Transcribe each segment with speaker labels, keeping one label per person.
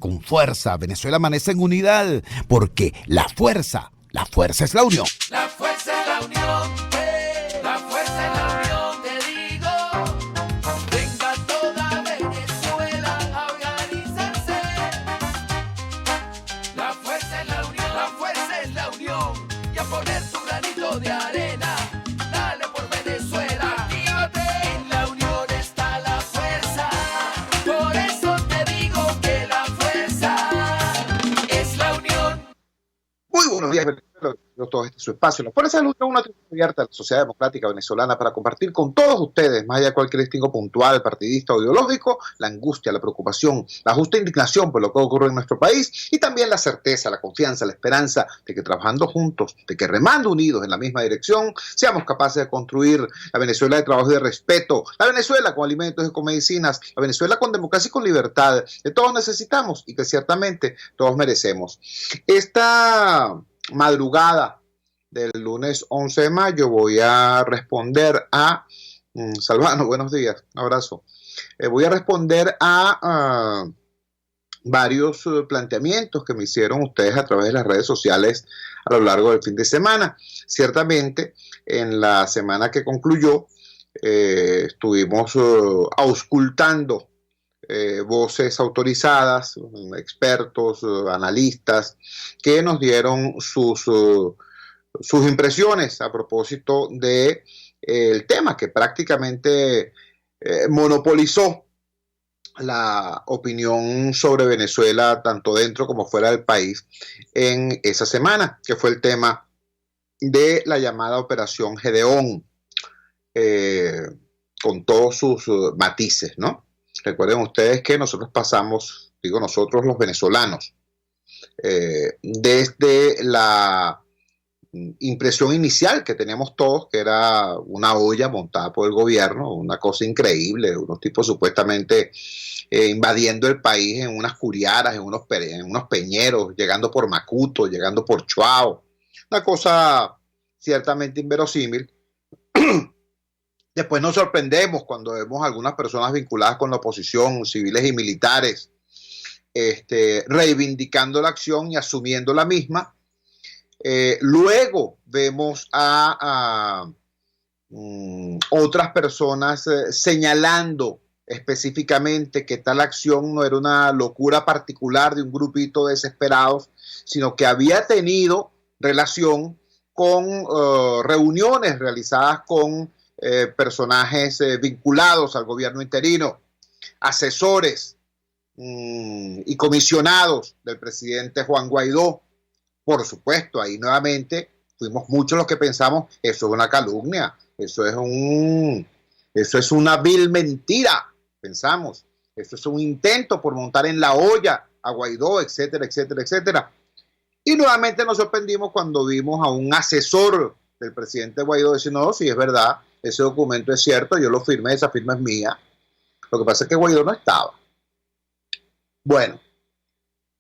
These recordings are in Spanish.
Speaker 1: con fuerza. Venezuela amanece en unidad, porque la fuerza es la unión.
Speaker 2: La fuerza es la unión, la fuerza es la unión, te digo. Venga toda Venezuela a organizarse. La fuerza es la unión, la fuerza es la unión. Y a poner tu granito de arena, dale por Venezuela. Actívate, en la unión está la fuerza. Por eso te digo que la fuerza es la unión.
Speaker 3: Muy buenos días, Venezuela. Todo este es su espacio. La Fuerza de la Unión, una tribuna abierta a la sociedad democrática venezolana para compartir con todos ustedes, más allá de cualquier distingo puntual, partidista o ideológico, la angustia, la preocupación, la justa indignación por lo que ocurre en nuestro país y también la certeza, la confianza, la esperanza de que trabajando juntos, de que remando unidos en la misma dirección, seamos capaces de construir la Venezuela de trabajo y de respeto, la Venezuela con alimentos y con medicinas, la Venezuela con democracia y con libertad, que todos necesitamos y que ciertamente todos merecemos. Esta madrugada del lunes 11 de mayo voy a responder a Salvano, buenos días, un abrazo. Voy a responder a varios planteamientos que me hicieron ustedes a través de las redes sociales a lo largo del fin de semana. Ciertamente, en la semana que concluyó, estuvimos auscultando voces autorizadas, expertos, analistas, que nos dieron sus impresiones a propósito de el tema que prácticamente monopolizó la opinión sobre Venezuela tanto dentro como fuera del país en esa semana, que fue el tema de la llamada Operación Gedeón, con todos sus matices, ¿no? Recuerden ustedes que nosotros pasamos, digo nosotros los venezolanos, desde la impresión inicial que teníamos todos, que era una olla montada por el gobierno, una cosa increíble, unos tipos supuestamente invadiendo el país en unas curiaras, en unos peñeros, llegando por Macuto, llegando por Chuao, una cosa ciertamente inverosímil. Después nos sorprendemos cuando vemos algunas personas vinculadas con la oposición, civiles y militares, reivindicando la acción y asumiendo la misma. Luego vemos a otras personas señalando específicamente que tal acción no era una locura particular de un grupito de desesperados, sino que había tenido relación con reuniones realizadas con personajes vinculados al gobierno interino, asesores y comisionados del presidente Juan Guaidó. Por supuesto, ahí nuevamente fuimos muchos los que pensamos, eso es una calumnia, eso es una vil mentira, pensamos, eso es un intento por montar en la olla a Guaidó, etcétera, etcétera, etcétera. Y nuevamente nos sorprendimos cuando vimos a un asesor del presidente Guaidó diciendo, no, sí, es verdad, ese documento es cierto, yo lo firmé, esa firma es mía. Lo que pasa es que Guaidó no estaba. Bueno,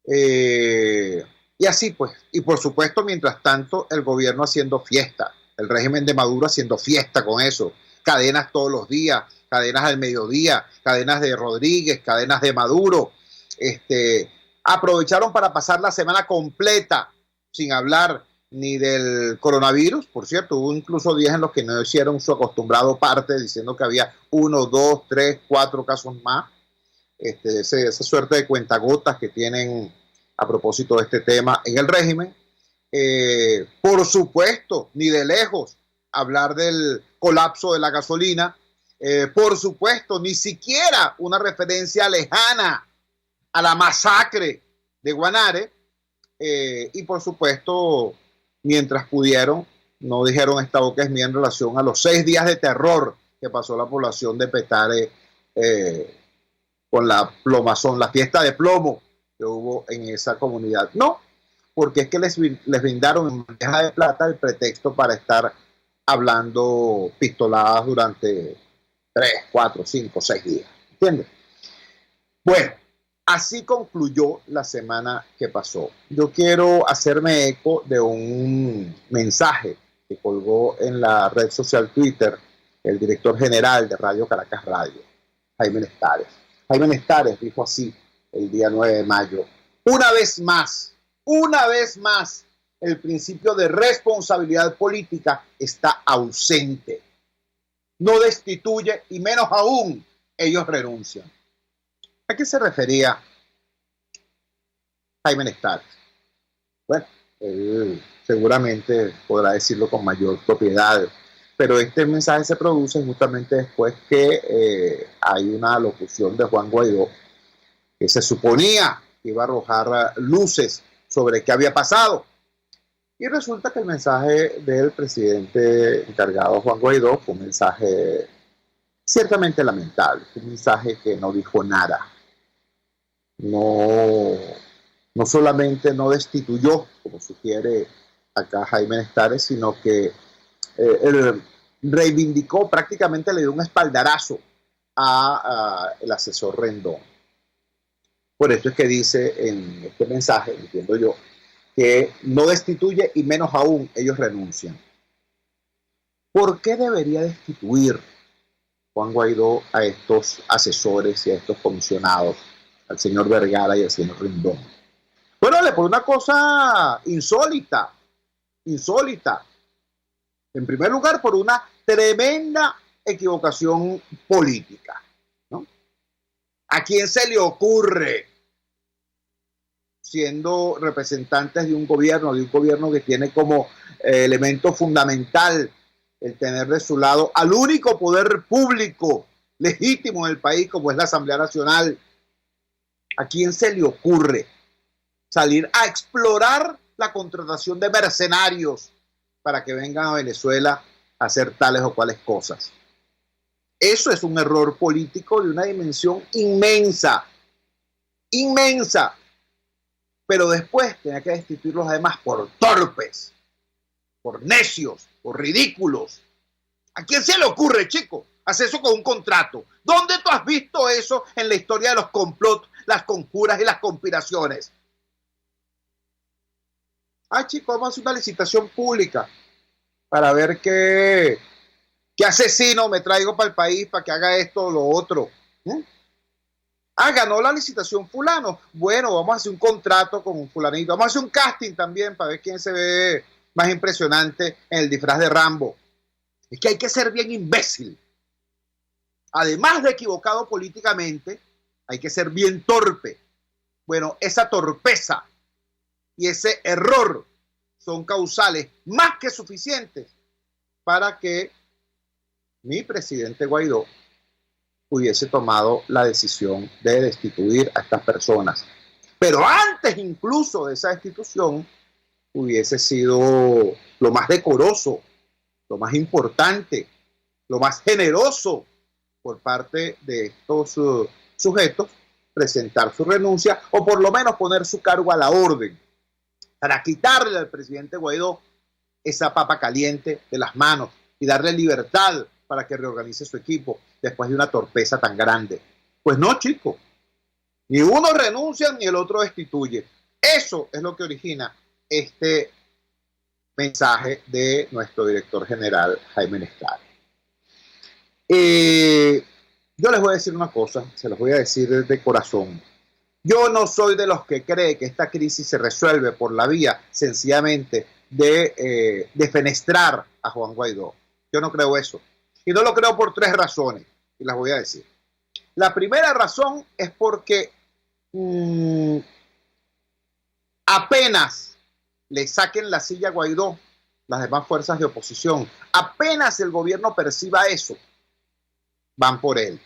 Speaker 3: y así pues, y por supuesto, mientras tanto, el gobierno haciendo fiesta, el régimen de Maduro haciendo fiesta con eso, cadenas todos los días, cadenas al mediodía, cadenas de Rodríguez, cadenas de Maduro, aprovecharon para pasar la semana completa sin hablar ni del coronavirus. Por cierto, hubo incluso días en los que no hicieron su acostumbrado parte diciendo que había 1, 2, 3, 4 casos más. Esa suerte de cuentagotas que tienen a propósito de este tema en el régimen. Por supuesto, ni de lejos hablar del colapso de la gasolina. Por supuesto, ni siquiera una referencia lejana a la masacre de Guanare. Y por supuesto, mientras pudieron, no dijeron esta boca es mía en relación a los 6 días de terror que pasó la población de Petare con la plomazón, la fiesta de plomo que hubo en esa comunidad. No, porque es que les brindaron en bandeja de plata el pretexto para estar hablando pistoladas durante 3, 4, 5, 6 días. ¿Entiendes? Bueno, así concluyó la semana que pasó. Yo quiero hacerme eco de un mensaje que colgó en la red social Twitter el director general de Radio Caracas Radio, Jaime Nestares. Jaime Nestares dijo así el día 9 de mayo una vez más, el principio de responsabilidad política está ausente. No destituye y menos aún ellos renuncian. ¿A qué se refería Jaime Nestares? Bueno, él seguramente podrá decirlo con mayor propiedad, pero este mensaje se produce justamente después que hay una locución de Juan Guaidó que se suponía que iba a arrojar luces sobre qué había pasado. Y resulta que el mensaje del presidente encargado, Juan Guaidó, fue un mensaje ciertamente lamentable, un mensaje que no dijo nada. No solamente no destituyó, como sugiere acá Jaime Nestares, sino que él reivindicó, prácticamente le dio un espaldarazo al asesor Rendón. Por eso es que dice en este mensaje, entiendo yo, que no destituye y menos aún ellos renuncian. ¿Por qué debería destituir Juan Guaidó a estos asesores y a estos comisionados, al señor Vergara y al señor Rendón? Bueno, por una cosa insólita. En primer lugar, por una tremenda equivocación política, ¿no? ¿A quién se le ocurre, siendo representantes de un gobierno que tiene como elemento fundamental el tener de su lado al único poder público legítimo en el país, como es la Asamblea Nacional? ¿A quién se le ocurre salir a explorar la contratación de mercenarios para que vengan a Venezuela a hacer tales o cuales cosas? Eso es un error político de una dimensión inmensa. Pero después tenía que destituirlos además por torpes, por necios, por ridículos. ¿A quién se le ocurre, chico, hacer eso con un contrato? ¿Dónde tú has visto eso en la historia de los complots, las conjuras y las conspiraciones? Chicos, vamos a hacer una licitación pública para ver qué asesino me traigo para el país para que haga esto o lo otro. Ganó la licitación fulano. Bueno, vamos a hacer un contrato con un fulanito. Vamos a hacer un casting también para ver quién se ve más impresionante en el disfraz de Rambo. Es que hay que ser bien imbécil. Además de equivocado políticamente, hay que ser bien torpe. Bueno, esa torpeza y ese error son causales más que suficientes para que mi presidente Guaidó hubiese tomado la decisión de destituir a estas personas. Pero antes incluso de esa destitución, hubiese sido lo más decoroso, lo más importante, lo más generoso por parte de estos sujetos, presentar su renuncia o por lo menos poner su cargo a la orden para quitarle al presidente Guaidó esa papa caliente de las manos y darle libertad para que reorganice su equipo después de una torpeza tan grande. Pues no, chicos. Ni uno renuncia ni el otro destituye. Eso es lo que origina este mensaje de nuestro director general, Jaime Nestares. Yo les voy a decir una cosa, se los voy a decir de corazón. Yo no soy de los que cree que esta crisis se resuelve por la vía sencillamente de defenestrar a Juan Guaidó. Yo no creo eso. Y no lo creo por 3 razones, y las voy a decir. La primera razón es porque apenas le saquen la silla a Guaidó las demás fuerzas de oposición, apenas el gobierno perciba eso, van por él.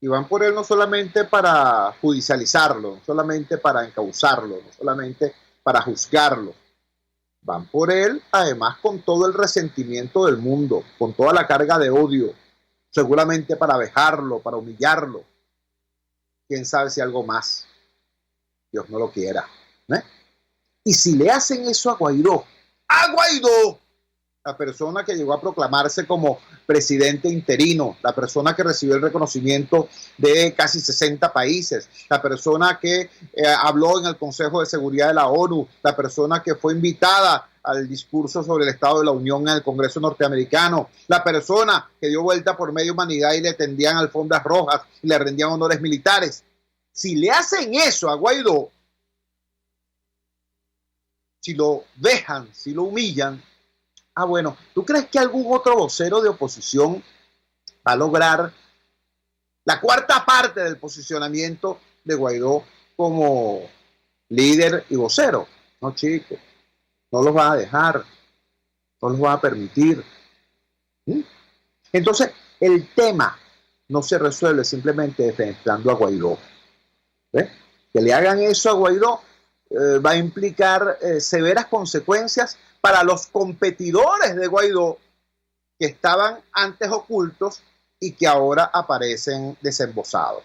Speaker 3: Y van por él no solamente para judicializarlo, no solamente para encauzarlo, no solamente para juzgarlo. Van por él, además, con todo el resentimiento del mundo, con toda la carga de odio, seguramente para vejarlo, para humillarlo. Quién sabe si algo más. Dios no lo quiera. Y si le hacen eso a Guaidó, la persona que llegó a proclamarse como presidente interino, la persona que recibió el reconocimiento de casi 60 países, la persona que habló en el Consejo de Seguridad de la ONU, la persona que fue invitada al discurso sobre el Estado de la Unión en el Congreso norteamericano, la persona que dio vuelta por media humanidad y le tendían alfombras rojas y le rendían honores militares. Si le hacen eso a Guaidó, si lo dejan, si lo humillan, bueno, ¿tú crees que algún otro vocero de oposición va a lograr la cuarta parte del posicionamiento de Guaidó como líder y vocero? No, chicos, no los va a dejar, no los va a permitir. Entonces, el tema no se resuelve simplemente defenestrando a Guaidó. ¿Ves? Que le hagan eso a Guaidó va a implicar severas consecuencias para los competidores de Guaidó que estaban antes ocultos y que ahora aparecen desembosados.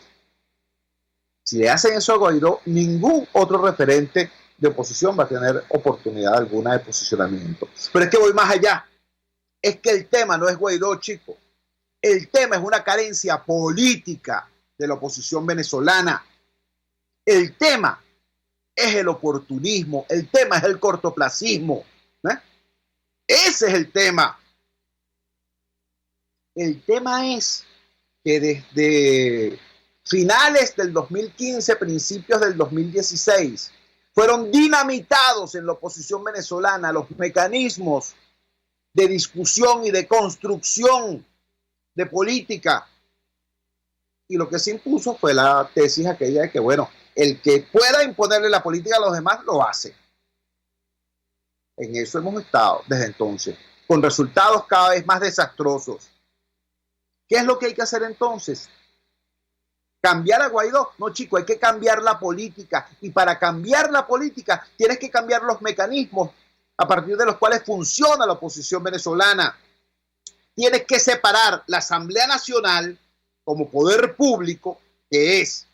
Speaker 3: Si le hacen eso a Guaidó, ningún otro referente de oposición va a tener oportunidad alguna de posicionamiento. Pero es que voy más allá. Es que el tema no es Guaidó, chicos. El tema es una carencia política de la oposición venezolana. El tema es el oportunismo. El tema es el cortoplacismo. Ese es el tema. El tema es que desde finales del 2015, principios del 2016, fueron dinamitados en la oposición venezolana los mecanismos de discusión y de construcción de política. Y lo que se impuso fue la tesis aquella de que, bueno, el que pueda imponerle la política a los demás, lo hace. En eso hemos estado desde entonces, con resultados cada vez más desastrosos. ¿Qué es lo que hay que hacer entonces? ¿Cambiar a Guaidó? No, chico, hay que cambiar la política. Y para cambiar la política, tienes que cambiar los mecanismos a partir de los cuales funciona la oposición venezolana. Tienes que separar la Asamblea Nacional como poder público, que es,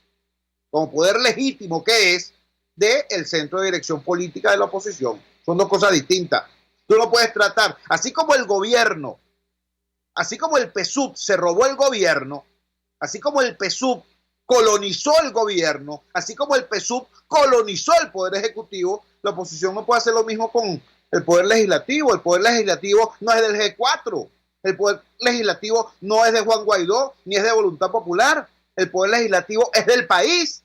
Speaker 3: como poder legítimo, que es, del centro de dirección política de la oposición. Son dos cosas distintas. Tú no puedes tratar, así como el gobierno, así como el PSUV se robó el gobierno, así como el PSUV colonizó el gobierno, así como el PSUV colonizó el Poder Ejecutivo, la oposición no puede hacer lo mismo con el Poder Legislativo. El Poder Legislativo no es del G4. El Poder Legislativo no es de Juan Guaidó, ni es de Voluntad Popular. El Poder Legislativo es del país.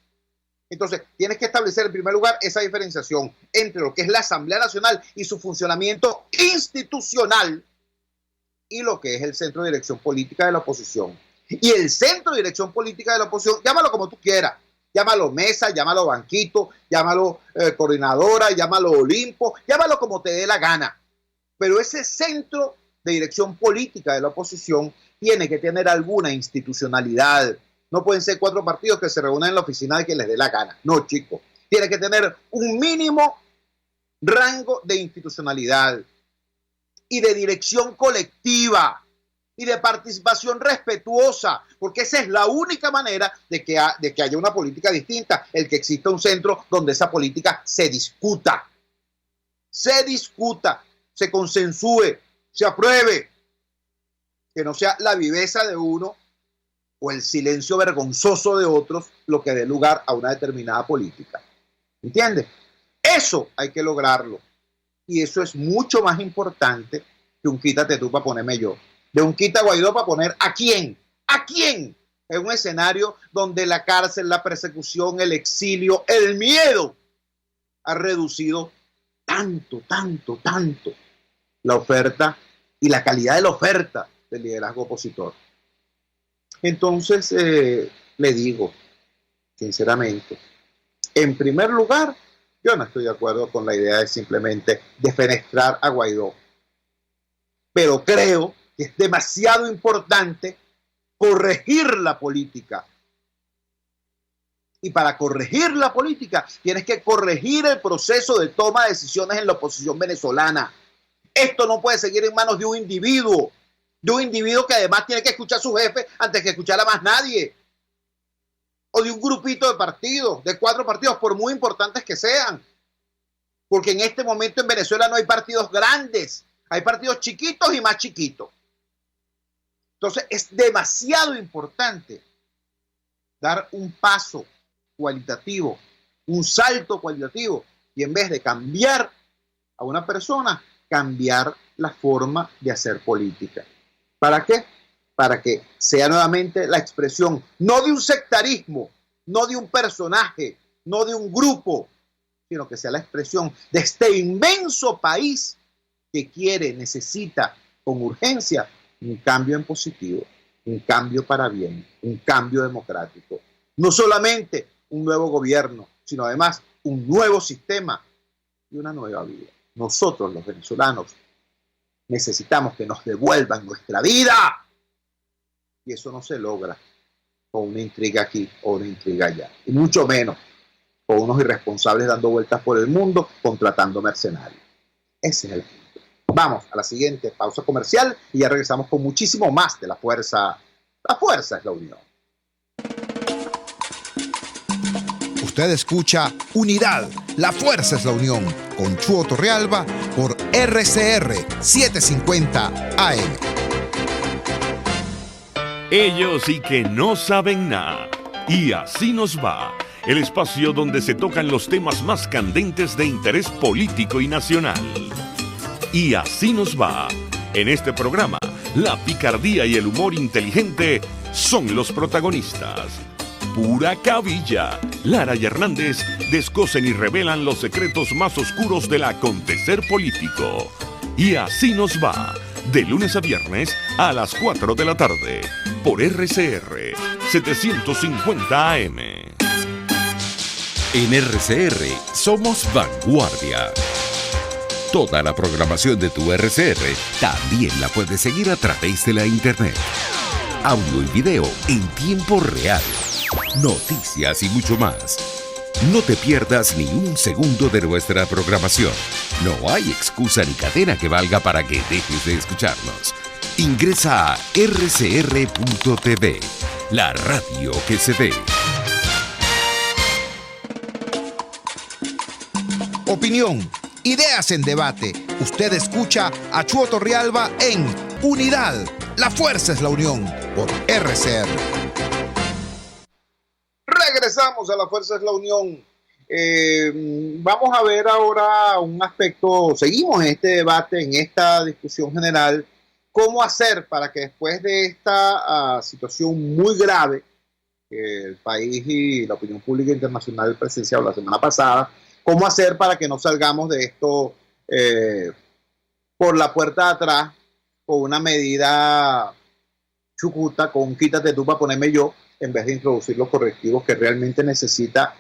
Speaker 3: Entonces, tienes que establecer en primer lugar esa diferenciación entre lo que es la Asamblea Nacional y su funcionamiento institucional y lo que es el centro de dirección política de la oposición. Y el centro de dirección política de la oposición, llámalo como tú quieras. Llámalo mesa, llámalo banquito, llámalo coordinadora, llámalo Olimpo, llámalo como te dé la gana. Pero ese centro de dirección política de la oposición tiene que tener alguna institucionalidad. No pueden ser 4 partidos que se reúnan en la oficina de quien les dé la gana. No, chicos. Tiene que tener un mínimo rango de institucionalidad y de dirección colectiva y de participación respetuosa, porque esa es la única manera de que haya una política distinta, el que exista un centro donde esa política se discuta, se consensúe, se apruebe, que no sea la viveza de uno o el silencio vergonzoso de otros lo que dé lugar a una determinada política. ¿Entiendes? Eso hay que lograrlo. Y eso es mucho más importante que un quítate tú para ponerme yo. De un quita Guaidó para poner ¿a quién? ¿A quién? En un escenario donde la cárcel, la persecución, el exilio, el miedo ha reducido tanto la oferta y la calidad de la oferta del liderazgo opositor. Entonces, le digo, sinceramente, en primer lugar, yo no estoy de acuerdo con la idea de simplemente defenestrar a Guaidó. Pero creo que es demasiado importante corregir la política. Y para corregir la política, tienes que corregir el proceso de toma de decisiones en la oposición venezolana. Esto no puede seguir en manos de un individuo que además tiene que escuchar a su jefe antes que escuchar a más nadie. O de un grupito de partidos, de 4 partidos, por muy importantes que sean. Porque en este momento en Venezuela no hay partidos grandes, hay partidos chiquitos y más chiquitos. Entonces es demasiado importante dar un paso cualitativo, un salto cualitativo, y en vez de cambiar a una persona, cambiar la forma de hacer política. ¿Para qué? Para que sea nuevamente la expresión, no de un sectarismo, no de un personaje, no de un grupo, sino que sea la expresión de este inmenso país que quiere, necesita con urgencia un cambio en positivo, un cambio para bien, un cambio democrático. No solamente un nuevo gobierno, sino además un nuevo sistema y una nueva vida. Nosotros, los venezolanos, necesitamos que nos devuelvan nuestra vida. Y eso no se logra con una intriga aquí o una intriga allá. Y mucho menos con unos irresponsables dando vueltas por el mundo contratando mercenarios. Ese es el punto. Vamos a la siguiente pausa comercial y ya regresamos con muchísimo más de La Fuerza. La fuerza es la unión.
Speaker 1: Usted escucha Unidad, la fuerza es la unión, con Chuo Torrealba por RCR 750 AM.
Speaker 4: Ellos sí que no saben nada. Y así nos va. El espacio donde se tocan los temas más candentes de interés político y nacional. Y así nos va. En este programa, la picardía y el humor inteligente son los protagonistas. Pura cabilla. Lara y Hernández descosen y revelan los secretos más oscuros del acontecer político. Y así nos va. De lunes a viernes a las 4 de la tarde. Por RCR 750 AM.
Speaker 5: En RCR somos vanguardia. Toda la programación de tu RCR también la puedes seguir a través de la internet. Audio y video en tiempo real. Noticias y mucho más. No te pierdas ni un segundo de nuestra programación. No hay excusa ni cadena que valga para que dejes de escucharnos. Ingresa a rcr.tv, la radio que se ve.
Speaker 1: Opinión, ideas en debate. Usted escucha a Chuo Torrealba en Unidad, la fuerza es la unión, por RCR.
Speaker 3: Regresamos a La Fuerza es la Unión. Vamos a ver ahora un aspecto, seguimos en este debate, en esta discusión general, cómo hacer para que después de esta situación muy grave que el país y la opinión pública internacional presenciaron la semana pasada, cómo hacer para que no salgamos de esto por la puerta de atrás con una medida chucuta, con un quítate tú para ponerme yo, en vez de introducir los correctivos que realmente necesita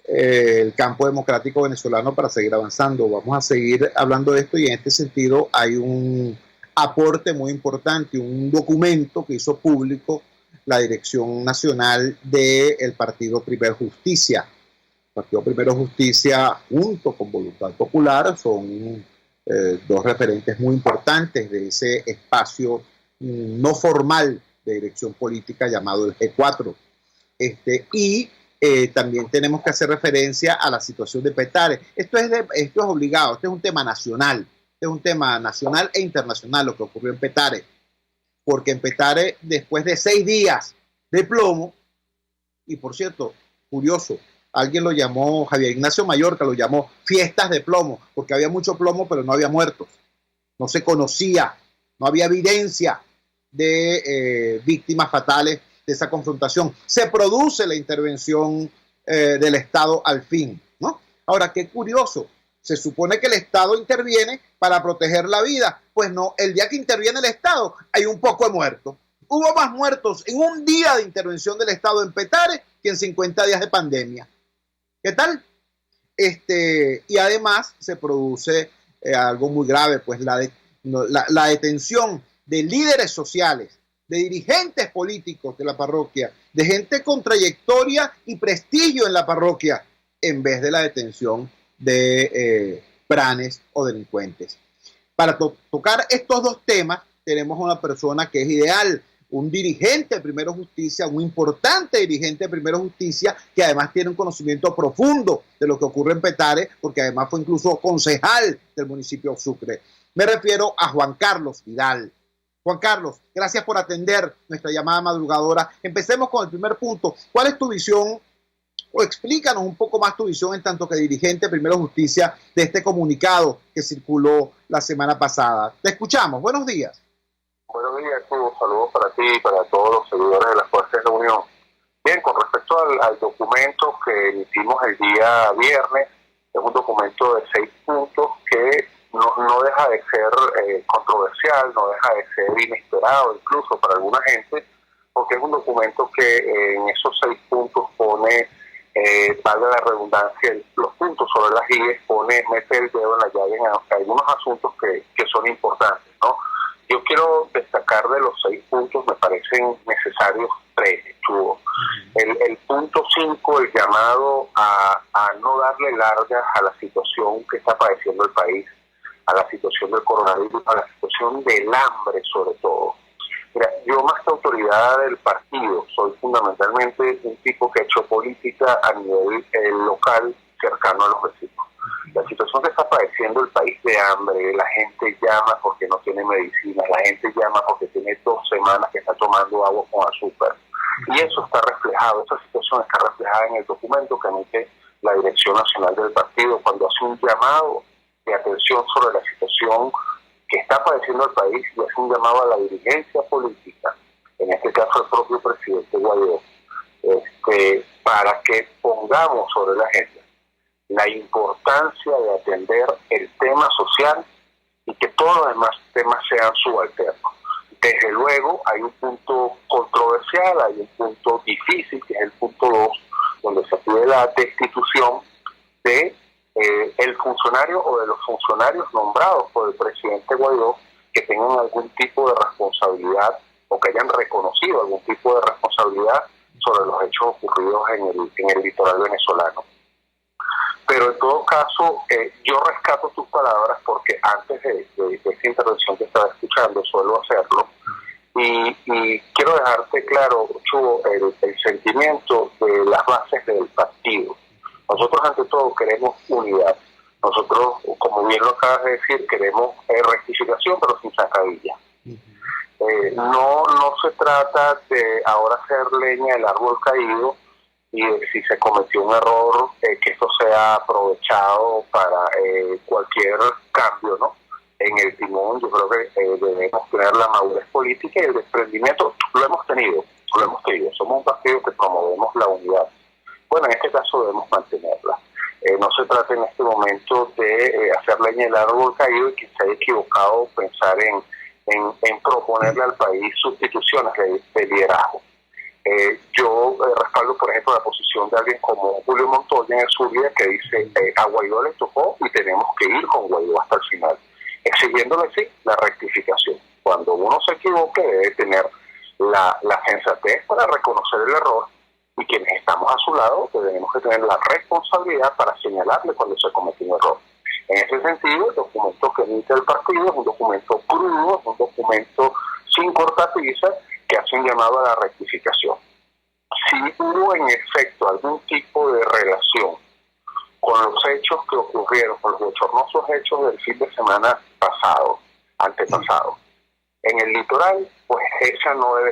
Speaker 3: el campo democrático venezolano para seguir avanzando. Vamos a seguir hablando de esto y en este sentido hay un aporte muy importante, un documento que hizo público la Dirección Nacional del Partido Primero Justicia. El Partido Primero Justicia, junto con Voluntad Popular, son dos referentes muy importantes de ese espacio no formal de dirección política llamado el G4. También tenemos que hacer referencia a la situación de Petare. Esto es obligado, este es un tema nacional, este es un tema nacional e internacional lo que ocurrió en Petare, porque en Petare, después de 6 días de plomo, y por cierto, curioso, alguien lo llamó, Javier Ignacio Mallorca lo llamó fiestas de plomo, porque había mucho plomo pero no había muertos, no se conocía, no había evidencia de víctimas fatales de esa confrontación. Se produce la intervención del Estado al fin, ¿no? Ahora, qué curioso, se supone que el Estado interviene para proteger la vida. Pues no, el día que interviene el Estado hay un poco de muertos. Hubo más muertos en un día de intervención del Estado en Petare que en 50 días de pandemia. ¿Qué tal? Y además se produce algo muy grave, pues la detención de líderes sociales, de dirigentes políticos de la parroquia, de gente con trayectoria y prestigio en la parroquia, en vez de la detención de pranes o delincuentes. Para tocar estos dos temas, tenemos una persona que es ideal, un dirigente de Primero Justicia, un importante dirigente de Primero Justicia, que además tiene un conocimiento profundo de lo que ocurre en Petare, porque además fue incluso concejal del municipio de Sucre. Me refiero a Juan Carlos Vidal. Juan Carlos, gracias por atender nuestra llamada madrugadora. Empecemos con el primer punto. ¿Cuál es tu visión? O explícanos un poco más tu visión en tanto que dirigente de Primero Justicia de este comunicado que circuló la semana pasada. Te escuchamos. Buenos días.
Speaker 6: Buenos días, Hugo. Saludos para ti y para todos los seguidores de la Fuerza de la Unión. Bien, con respecto al documento que emitimos el día viernes, Es un documento de 6 puntos que no deja de ser controversial, no deja de ser inesperado incluso para alguna gente, porque es un documento que en esos 6 puntos pone, valga la redundancia, los puntos sobre las IES, mete el dedo en la llaga en algunos asuntos que son importantes, ¿no? Yo quiero destacar de los 6 puntos, me parecen necesarios 3, Chugo. El punto 5, el llamado a no darle largas a la situación que está padeciendo el país, a la situación del coronavirus, a la situación del hambre sobre todo. Mira, yo más que autoridad del partido, soy fundamentalmente un tipo que ha hecho política a nivel local, cercano a los vecinos. La situación que está padeciendo el país de hambre, la gente llama porque no tiene medicina, la gente llama porque tiene 2 semanas que está tomando agua con azúcar. Y eso está reflejado, esa situación está reflejada en el documento que emite la Dirección Nacional del partido cuando hace un llamado de atención sobre la situación que está padeciendo el país y hace un llamado a la dirigencia política, en este caso el propio presidente Guaidó, para que pongamos sobre la agenda la importancia de atender el tema social y que todos los demás temas sean subalternos. Desde luego hay un punto controversial, hay un punto difícil, que es el punto 2, donde se pide la destitución de el funcionario o de los funcionarios nombrados por el presidente Guaidó que tengan algún tipo de responsabilidad o que hayan reconocido algún tipo de responsabilidad sobre los hechos ocurridos en el litoral venezolano. Pero en todo caso, yo rescato tus palabras porque antes de esta intervención que estaba escuchando suelo hacerlo y quiero dejarte claro, Chugo, el sentimiento de las bases del partido. Nosotros ante todo queremos unidad. Nosotros, como bien lo acabas de decir, queremos rectificación pero sin sacadilla. No se trata de ahora hacer leña del árbol caído y si se cometió un error, que esto sea aprovechado para cualquier cambio, ¿no? En el timón. Yo creo que debemos tener la madurez política y el desprendimiento. Lo hemos tenido. Somos un partido que promovemos la unidad. Bueno, en este caso debemos mantenerla. No se trata en este momento de hacer leña del árbol caído y que se haya equivocado pensar en proponerle al país sustituciones de liderazgo. Yo respaldo, por ejemplo, la posición de alguien como Julio Montoya en el Zulia, que dice a Guaidó le tocó y tenemos que ir con Guaidó hasta el final, exigiéndole sí la rectificación. Cuando uno se equivoque debe tener la sensatez para reconocer el error y quienes estamos a su lado tenemos que tener la responsabilidad para señalarle cuando se cometió un error. En ese sentido, el documento que emite el partido es un documento crudo, es un documento sin cortapisas, que hace un llamado a la rectificación. Si hubo en efecto algún tipo de relación con los hechos que ocurrieron, con los bochornosos hechos del fin de semana antepasado, en el litoral, pues ese no debe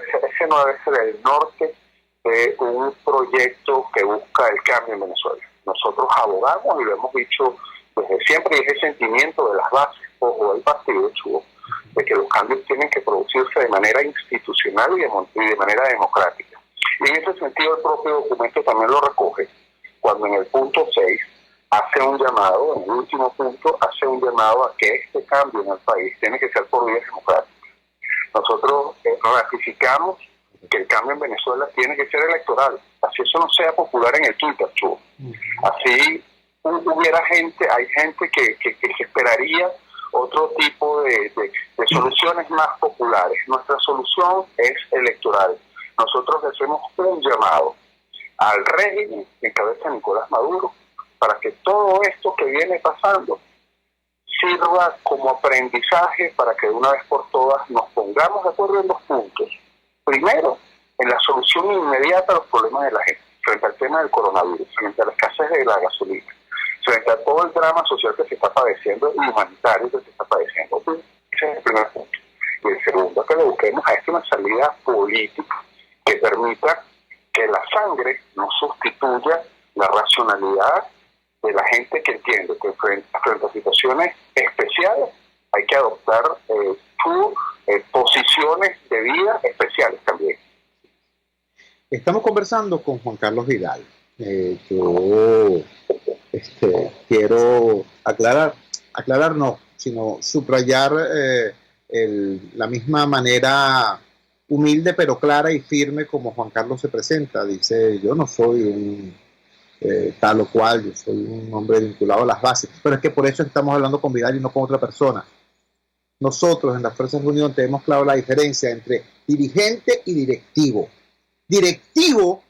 Speaker 6: ser el norte de un proyecto que busca el cambio en Venezuela. Nosotros abogamos y lo hemos dicho desde siempre, y ese sentimiento de las bases o del partido, Chugo, de que los cambios tienen que producirse de manera institucional y de manera democrática. Y en ese sentido el propio documento también lo recoge, cuando en el punto 6 hace un llamado, en el último punto, hace un llamado a que este cambio en el país tiene que ser por vías democráticas. Nosotros ratificamos que el cambio en Venezuela tiene que ser electoral, así eso no sea popular en el Twitter, Chugo. Así hay gente que esperaría otro tipo de soluciones más populares. Nuestra solución es electoral. Nosotros hacemos un llamado al régimen que encabeza Nicolás Maduro para que todo esto que viene pasando sirva como aprendizaje para que de una vez por todas nos pongamos de acuerdo en 2 puntos. Primero, en la solución inmediata a los problemas de la gente, frente al tema del coronavirus, frente a la escasez de la gasolina, frente a todo el drama social que se está padeciendo y humanitario que se está padeciendo. Ese es el primer punto. Y el segundo, que le busquemos a esto una salida política que permita que la sangre no sustituya la racionalidad de la gente que entiende que frente a situaciones especiales hay que adoptar posiciones de vida especiales también.
Speaker 3: Estamos conversando con Juan Carlos Vidal. Yo quiero aclarar no, sino subrayar la misma manera humilde pero clara y firme como Juan Carlos se presenta. Dice, yo no soy un tal o cual, yo soy un hombre vinculado a las bases, pero es que por eso estamos hablando con Vidal y no con otra persona. Nosotros en las Fuerzas de Unión tenemos claro la diferencia entre dirigente y directivo. Directivo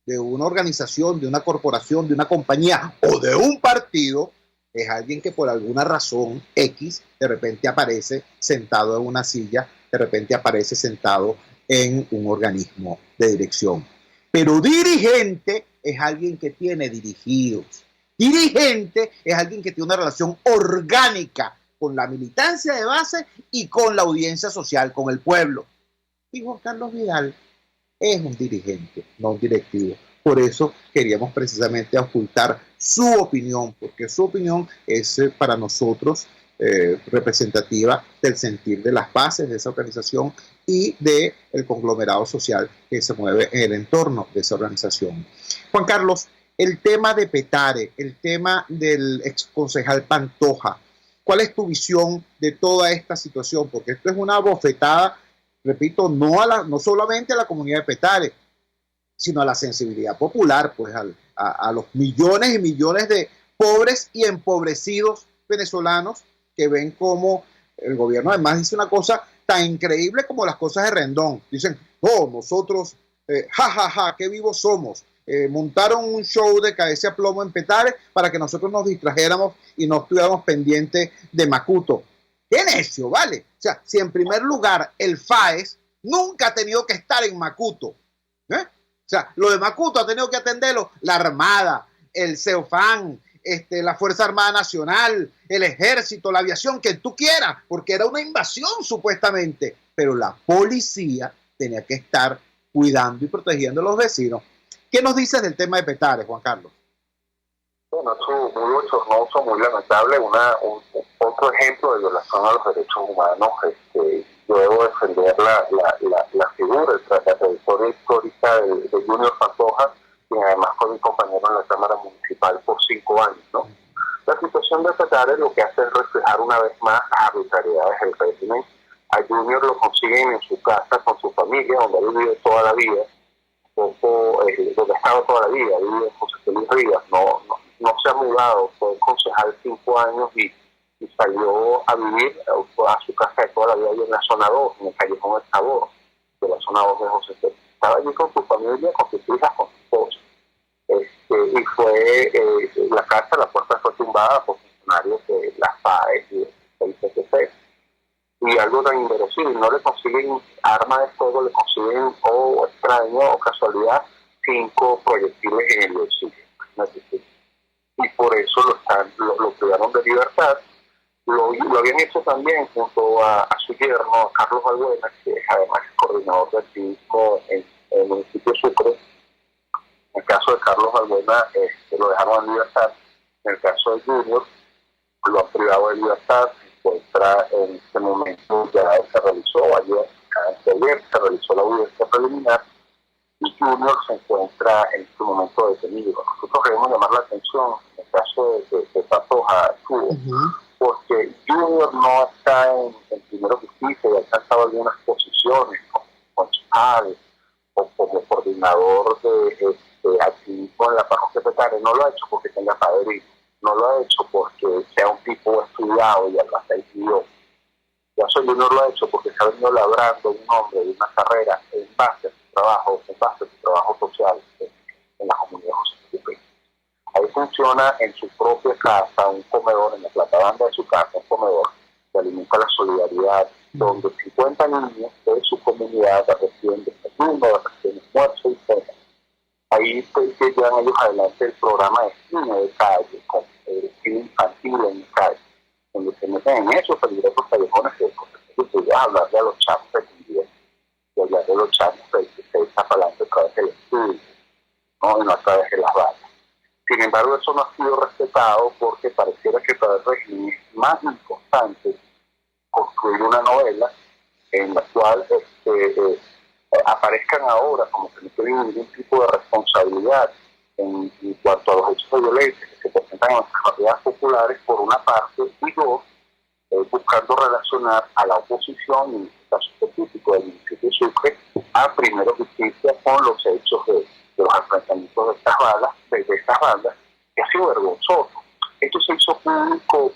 Speaker 3: de una organización, de una corporación, de una compañía o de un partido es alguien que por alguna razón X de repente aparece sentado en una silla, de repente aparece sentado en un organismo de dirección. Pero dirigente es alguien que tiene dirigidos. Dirigente es alguien que tiene una relación orgánica con la militancia de base y con la audiencia social, con el pueblo. Y Juan Carlos Vidal es un dirigente, no un directivo. Por eso queríamos precisamente ocultar su opinión, porque su opinión es para nosotros representativa del sentir de las bases de esa organización y del conglomerado social que se mueve en el entorno de esa organización. Juan Carlos, el tema de Petare, el tema del exconcejal Pantoja, ¿cuál es tu visión de toda esta situación? Porque esto es una bofetada, repito, no solamente a la comunidad de Petare, sino a la sensibilidad popular, pues a los millones y millones de pobres y empobrecidos venezolanos que ven como el gobierno además dice una cosa tan increíble como las cosas de Rendón. Dicen, oh, nosotros, qué vivos somos. Montaron un show de cabeza a plomo en Petare para que nosotros nos distrajéramos y no estuviéramos pendientes de Macuto. ¡Qué necio, vale! O sea, si en primer lugar el FAES nunca ha tenido que estar en Macuto, ¿eh? O sea, lo de Macuto ha tenido que atenderlo la Armada, el CEOFAN, la Fuerza Armada Nacional, el Ejército, la aviación, que tú quieras, porque era una invasión supuestamente, pero la policía tenía que estar cuidando y protegiendo a los vecinos. ¿Qué nos dices del tema de Petare, Juan Carlos?
Speaker 6: Bueno, eso es muy bochornoso, muy lamentable, otro ejemplo de violación a los derechos humanos. Yo debo defender la figura, la trayectoria histórica de Junior Pantoja, quien además fue mi compañero en la Cámara Municipal por 5 años, ¿no? La situación de Petare lo que hace es reflejar una vez más arbitrariedades del régimen. A Junior lo consiguen en su casa con su familia, donde ha vivido toda la vida, donde ha estado toda la vida, vive en José Félix Rivas, no se ha mudado, fue concejal 5 años y salió a vivir a su casa de toda la vida ahí en la zona 2, en el Callejón del Sabor, de la zona 2 de José Félix. Estaba allí con su familia, con sus hijas, con su esposa. Y fue la casa, la puerta fue tumbada por funcionarios de las FAES y del IPCC. Y algo tan inverosímil, no le consiguen arma de fuego, le consiguen, extraño o casualidad, 5 proyectiles en el bolsillo. Y por eso lo privaron de libertad. Lo habían hecho también junto a su yerno, a Carlos Balbuena, que es además coordinador de activismo en el municipio de Sucre. En el caso de Carlos Balbuena, lo dejaron en libertad. En el caso de Junior, lo han privado de libertad. Se encuentra en este momento, ya se realizó ayer se realizó la audiencia preliminar, y Junior se encuentra en este momento detenido. Nosotros queremos llamar la atención en el caso de Pantoja, porque Junior no está en Primero Justicia y ha alcanzado algunas posiciones como concejal o como coordinador de activismo en la parroquia Petare. No lo ha hecho porque tenga padrino, no lo ha hecho porque sea un tipo estudiado y además decidió. Ya Junior lo ha hecho porque se ha venido labrando un nombre y una carrera en base a su trabajo social en la comunidad José Félix. Ahí funciona en su propia casa un comedor, en la platabanda de su casa, un comedor que alimenta la solidaridad, donde 50 niños de su comunidad reciben desayuno, reciben almuerzo y cena. Ahí que llevan ellos adelante el programa de cine de calle, con cine infantil en calle, donde se meten en esos peligrosos callejones que se a hablar de los chamos de Quindío, y hablar de los chamos que se está para adelante a través del estudio, ¿no? Y no a través de las balas. Sin embargo, eso no ha sido respetado porque pareciera que para el régimen es más importante construir una novela en la cual aparezcan ahora como que no tienen ningún tipo de responsabilidad en cuanto a los hechos de violencia que se presentan en nuestras barriadas populares, por una parte, y dos, buscando relacionar a la oposición, en este caso específico del municipio de Sucre, a Primero Justicia con los hechos de los enfrentamientos de estas bandas, que ha sido vergonzoso. Esto se hizo público,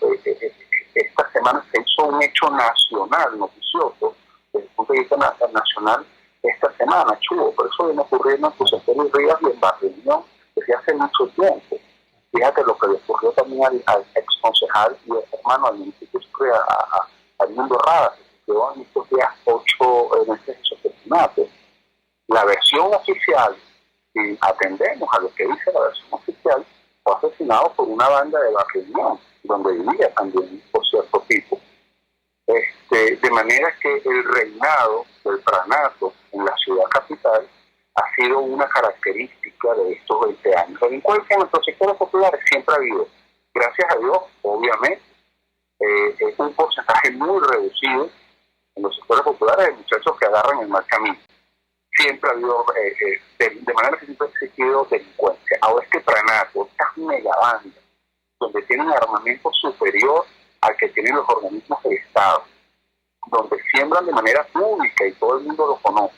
Speaker 6: esta semana se hizo un hecho nacional, noticioso, desde el punto de vista nacional, esta semana, Chugo, por eso viene ocurriendo en José Félix Rivas y en Barreñón desde hace mucho tiempo. Fíjate lo que le ocurrió también al ex concejal y hermano del municipio de al Mundo Rada, que se quedó en estos días 8 meses de asesinato. La versión oficial, si atendemos a lo que dice la versión oficial, fue asesinado por una banda de Barreñón, donde vivía también por cierto tipo. De manera que el reinado del pranato en la ciudad capital ha sido una característica de estos 20 años. Delincuencia en nuestros sectores populares siempre ha habido. Gracias a Dios, obviamente, es un porcentaje muy reducido en los sectores populares de muchachos que agarran el mal camino. Siempre ha habido, de manera que siempre ha existido delincuencia. Ahora este pranato, estas megabandas, donde tienen armamento superior al que tienen los organismos del Estado, donde siembran de manera pública y todo el mundo lo conoce,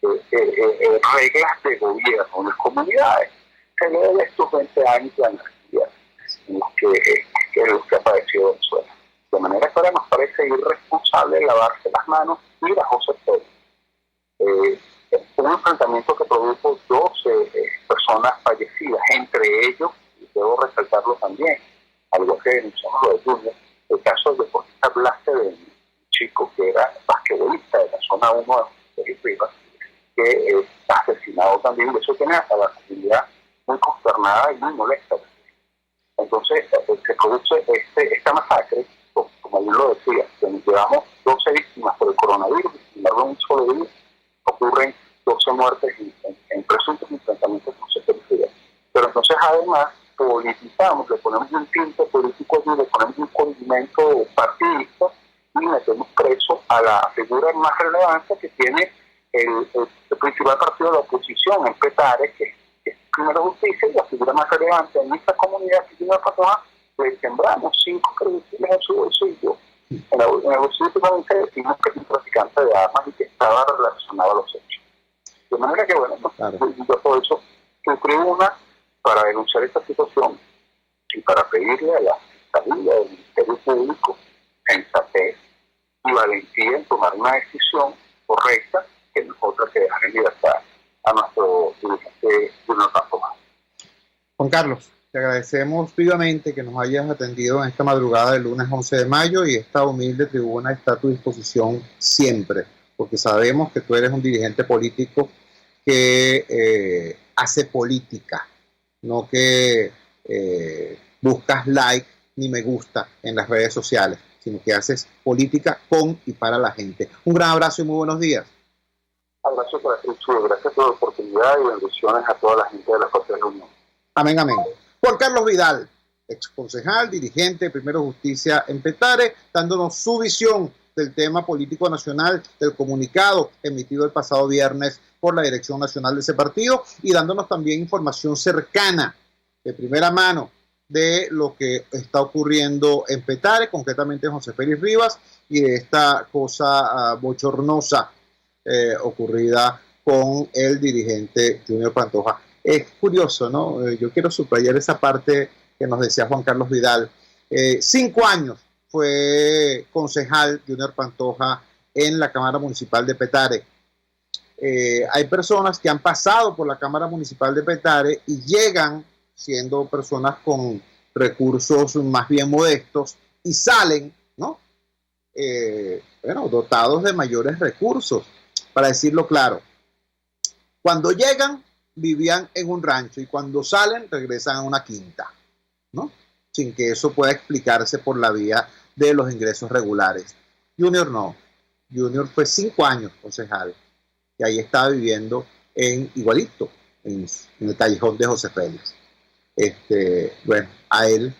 Speaker 6: reglas de gobierno en las comunidades, se ve de estos 20 años de anarquía en los que ha padecido Venezuela. De manera que ahora nos parece irresponsable lavarse las manos y ir a José Félix. Un enfrentamiento que produjo 12 personas fallecidas, entre ellos, y debo resaltarlo también, algo que denunciamos lo de Junior, el caso del deportista Blas Cedeño, un chico que era basquetbolista de la zona 1 de Rivas, que es asesinado también, y eso tiene a la comunidad muy consternada y muy molesta. Entonces se produce esta masacre, como yo lo decía, que nos llevamos 12 víctimas por el coronavirus, y sin embargo en un solo día ocurren 12 muertes en presuntos enfrentamientos con sectores. Pero entonces además politizamos, le ponemos un tinte político allí, le ponemos un condimento partidista y metemos preso a la figura más relevante que tiene el principal partido de la oposición en Petare, que es Primero Justicia, y la figura más relevante en esta comunidad que tiene la persona, le sembramos 5 credibles en su bolsillo. En el bolsillo solamente decimos que es un traficante de armas y que estaba relacionado a los hechos. De manera que, bueno, claro, yo por eso tribuna para denunciar esta situación y para pedirle a la Fiscalía del Ministerio Público sensatez y valentía en tomar una decisión correcta, que no es otra que dejar en libertad a nuestro dirigente Junior Pantoja.
Speaker 3: Juan Carlos, te agradecemos vivamente que nos hayas atendido en esta madrugada del lunes 11 de mayo y esta humilde tribuna está a tu disposición siempre, porque sabemos que tú eres un dirigente político que hace política, no que buscas like ni me gusta en las redes sociales, sino que haces política con y para la gente. Un gran abrazo y muy buenos días.
Speaker 6: Abrazo para ti, Chuy. Gracias por la oportunidad y bendiciones a toda la gente de la Fuerza de la Unión.
Speaker 3: Amén, amén. Juan Carlos Vidal, ex concejal, dirigente de Primero Justicia en Petare, dándonos su visión del tema político nacional, del comunicado emitido el pasado viernes por la Dirección Nacional de ese partido y dándonos también información cercana, de primera mano, de lo que está ocurriendo en Petare, concretamente en José Félix Rivas, y de esta cosa bochornosa ocurrida con el dirigente Junior Pantoja. Es curioso, ¿no? Yo quiero subrayar esa parte que nos decía Juan Carlos Vidal. 5 años fue concejal Junior Pantoja en la Cámara Municipal de Petare. Hay personas que han pasado por la Cámara Municipal de Petare y llegan siendo personas con recursos más bien modestos y salen, ¿no? Dotados de mayores recursos. Para decirlo claro, cuando llegan vivían en un rancho y cuando salen regresan a una quinta, ¿no? Sin que eso pueda explicarse por la vía de los ingresos regulares. Junior no. Junior fue 5 años concejal y ahí estaba viviendo igualito, en el callejón de José Félix. Bueno, a él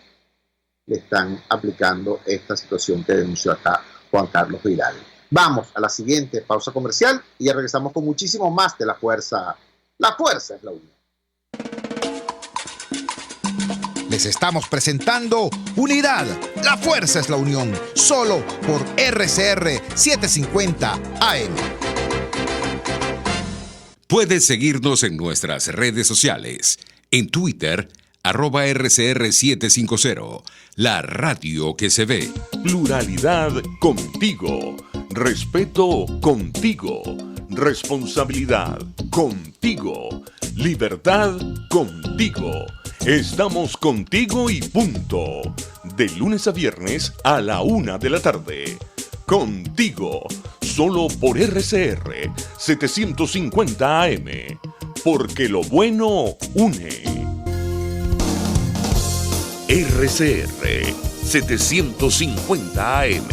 Speaker 3: le están aplicando esta situación que denunció acá Juan Carlos Vidal. Vamos a la siguiente pausa comercial y ya regresamos con muchísimo más de La Fuerza. La Fuerza es la unión.
Speaker 1: Les estamos presentando Unidad, la fuerza es la unión, solo por RCR 750 AM.
Speaker 5: Puedes seguirnos en nuestras redes sociales. En Twitter, @RCR750, la radio que se ve.
Speaker 4: Pluralidad contigo. Respeto contigo. Responsabilidad contigo. Libertad contigo. Estamos contigo y punto. De lunes a viernes a la 1 de la tarde. Contigo. Solo por RCR 750 AM. Porque lo bueno une. RCR 750 AM.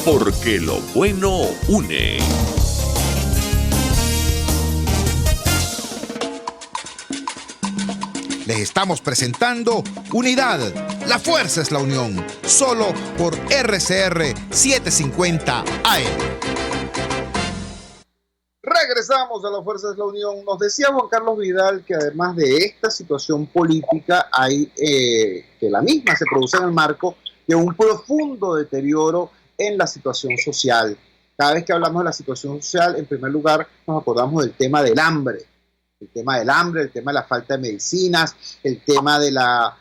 Speaker 4: Porque lo bueno une.
Speaker 1: Les estamos presentando Unidad, la fuerza es la unión, solo por RCR 750 AM.
Speaker 3: Regresamos a La Fuerza es la Unión. Nos decía Juan Carlos Vidal que además de esta situación política hay que la misma se produce en el marco de un profundo deterioro en la situación social. Cada vez que hablamos de la situación social, en primer lugar nos acordamos del tema del hambre. El tema del hambre, el tema de la falta de medicinas, el tema de la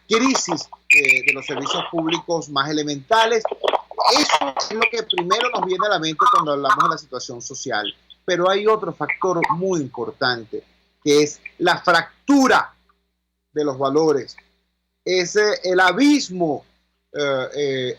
Speaker 3: crisis de los servicios públicos más elementales. Eso es lo que primero nos viene a la mente cuando hablamos de la situación social. Pero hay otro factor muy importante, que es la fractura de los valores. Es el abismo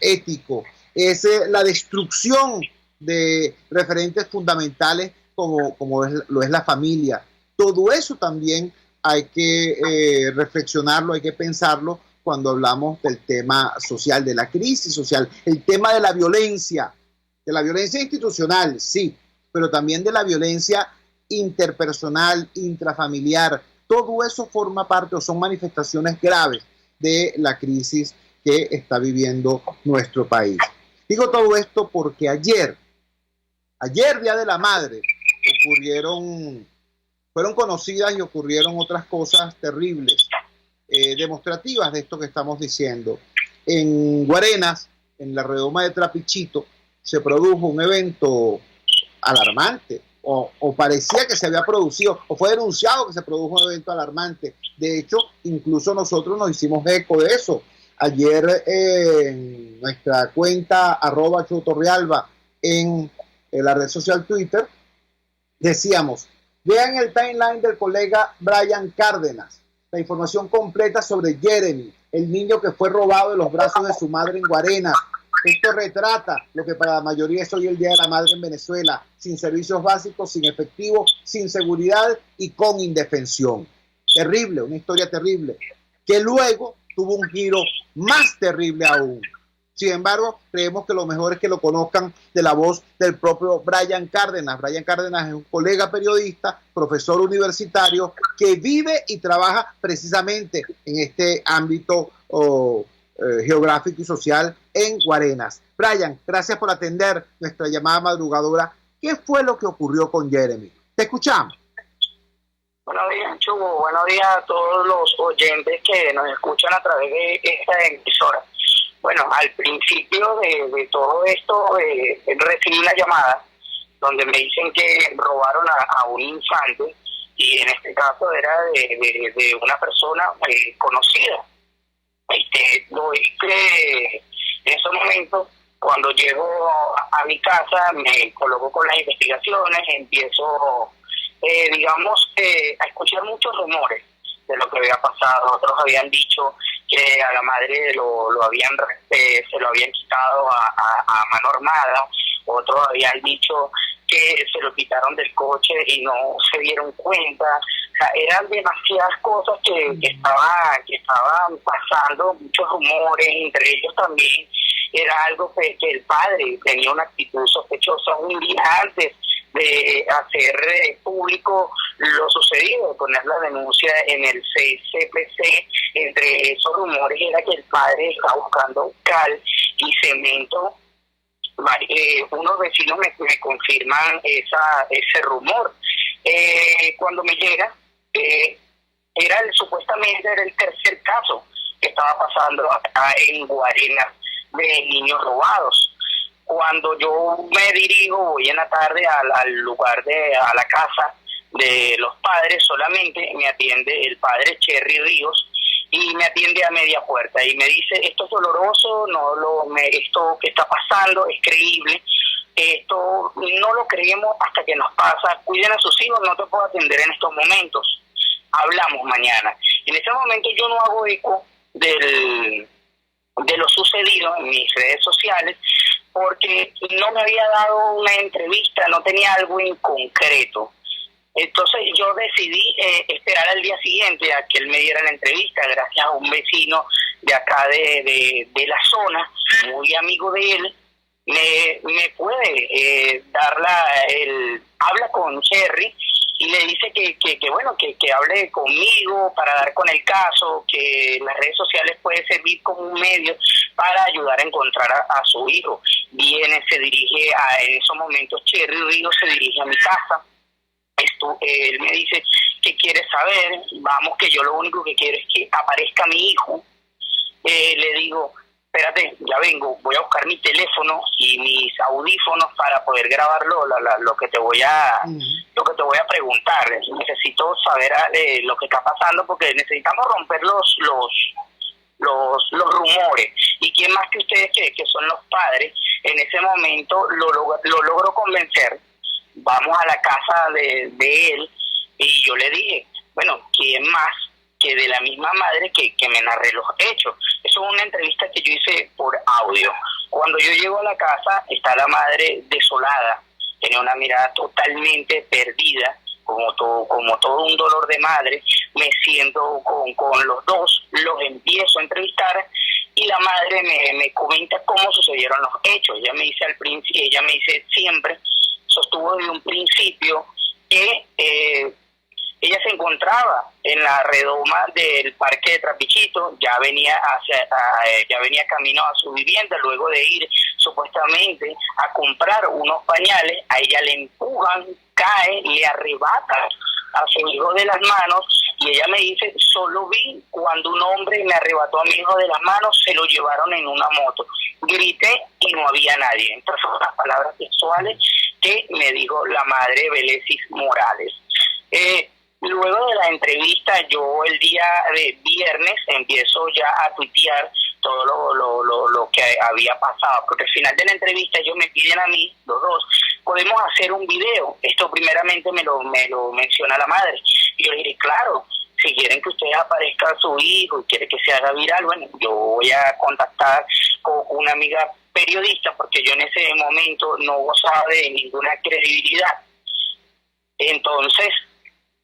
Speaker 3: ético, es la destrucción de referentes fundamentales como lo es la familia. Todo eso también hay que reflexionarlo, hay que pensarlo cuando hablamos del tema social, de la crisis social, el tema de la violencia institucional, sí, pero también de la violencia interpersonal, intrafamiliar. Todo eso forma parte o son manifestaciones graves de la crisis que está viviendo nuestro país. Digo todo esto porque ayer, Día de la Madre, fueron conocidas y ocurrieron otras cosas terribles, demostrativas de esto que estamos diciendo. En Guarenas, en la redoma de Trapichito, se produjo un evento alarmante, o parecía que se había producido, o fue denunciado que se produjo un evento alarmante. De hecho, incluso nosotros nos hicimos eco de eso. Ayer en nuestra cuenta @chotorrealba en la red social Twitter, decíamos, vean el timeline del colega Brian Cárdenas, la información completa sobre Jeremy, el niño que fue robado de los brazos de su madre en Guarenas. Esto retrata lo que para la mayoría es hoy el Día de la Madre en Venezuela, sin servicios básicos, sin efectivo, sin seguridad y con indefensión. Terrible, una historia terrible, que luego tuvo un giro más terrible aún. Sin embargo, creemos que lo mejor es que lo conozcan de la voz del propio Brian Cárdenas. Brian Cárdenas es un colega periodista, profesor universitario, que vive y trabaja precisamente en este ámbito geográfico y social en Guarenas. Brian, gracias por atender nuestra llamada madrugadora. ¿Qué fue lo que ocurrió con Jeremy? Te escuchamos.
Speaker 6: Buenos días, Chugo. Buenos días a todos los oyentes que nos escuchan a través de esta emisora. Bueno, al principio de todo esto, recibí una llamada donde me dicen que robaron a un infante, y en este caso era de una persona conocida. Doy que en esos momentos, cuando llego a mi casa, me coloco con las investigaciones, empiezo, a escuchar muchos rumores de lo que había pasado. Otros habían dicho que a la madre se lo habían quitado a mano armada, otros habían dicho que se lo quitaron del coche y no se dieron cuenta. O sea, eran demasiadas cosas que estaban pasando, muchos rumores, entre ellos también era algo que el padre tenía una actitud sospechosa un día antes de hacer público lo sucedido, de poner la denuncia en el CPC. Entre esos rumores era que el padre estaba buscando cal y cemento. Unos vecinos me confirman ese rumor. Cuando me llega, supuestamente era el tercer caso que estaba pasando acá en Guarena de niños robados. Cuando yo me dirijo, voy en la tarde al lugar a la casa de los padres, solamente me atiende el padre Cherry Ríos y me atiende a media puerta y me dice: esto es doloroso, esto que está pasando es creíble, esto no lo creemos hasta que nos pasa, cuiden a sus hijos, no te puedo atender en estos momentos, hablamos mañana. En ese momento yo no hago eco de lo sucedido en mis redes sociales, porque no me había dado una entrevista, no tenía algo en concreto. Entonces yo decidí esperar al día siguiente a que él me diera la entrevista, gracias a un vecino de acá de la zona, muy amigo de él, me puede habla con Cherry y le dice que hable conmigo para dar con el caso, que las redes sociales puede servir como un medio para ayudar a encontrar a su hijo. Viene, se dirige en esos momentos, Cherry Ríos se dirige a mi casa. Él me dice: ¿qué quieres saber? Vamos, que yo lo único que quiero es que aparezca mi hijo. Le digo: espérate, ya vengo, voy a buscar mi teléfono y mis audífonos para poder grabarlo, lo que te voy a preguntar. Necesito saber lo que está pasando, porque necesitamos romper los rumores. Y quién más que ustedes, que son los padres. En ese momento lo logro convencer. Vamos a la casa de él y yo le dije: bueno, ¿quién más que de la misma madre que me narre los hechos? Eso es una entrevista que yo hice por audio. Cuando yo llego a la casa, está la madre desolada, tiene una mirada totalmente perdida, como todo un dolor de madre. Me siento con los dos, los empiezo a entrevistar y la madre me comenta cómo sucedieron los hechos. Ella me dice siempre, sostuvo desde un principio que ella se encontraba en la redoma del parque de Trapichito, ya venía camino a su vivienda, luego de ir supuestamente a comprar unos pañales. A ella le empujan, cae, le arrebata a su hijo de las manos, y ella me dice: solo vi cuando un hombre me arrebató a mi hijo de las manos, se lo llevaron en una moto, grité y no había nadie. Estas son las palabras textuales que me dijo la madre Belesis Morales. Luego de la entrevista, yo el día de viernes empiezo ya a tuitear todo lo que había pasado, porque al final de la entrevista ellos me piden a mí, los dos: podemos hacer un video. Esto primeramente me lo menciona la madre, y yo le dije: claro, si quieren que ustedes aparezca a su hijo y quiere que se haga viral, bueno, yo voy a contactar con una amiga periodista, porque yo en ese momento no gozaba de ninguna credibilidad. Entonces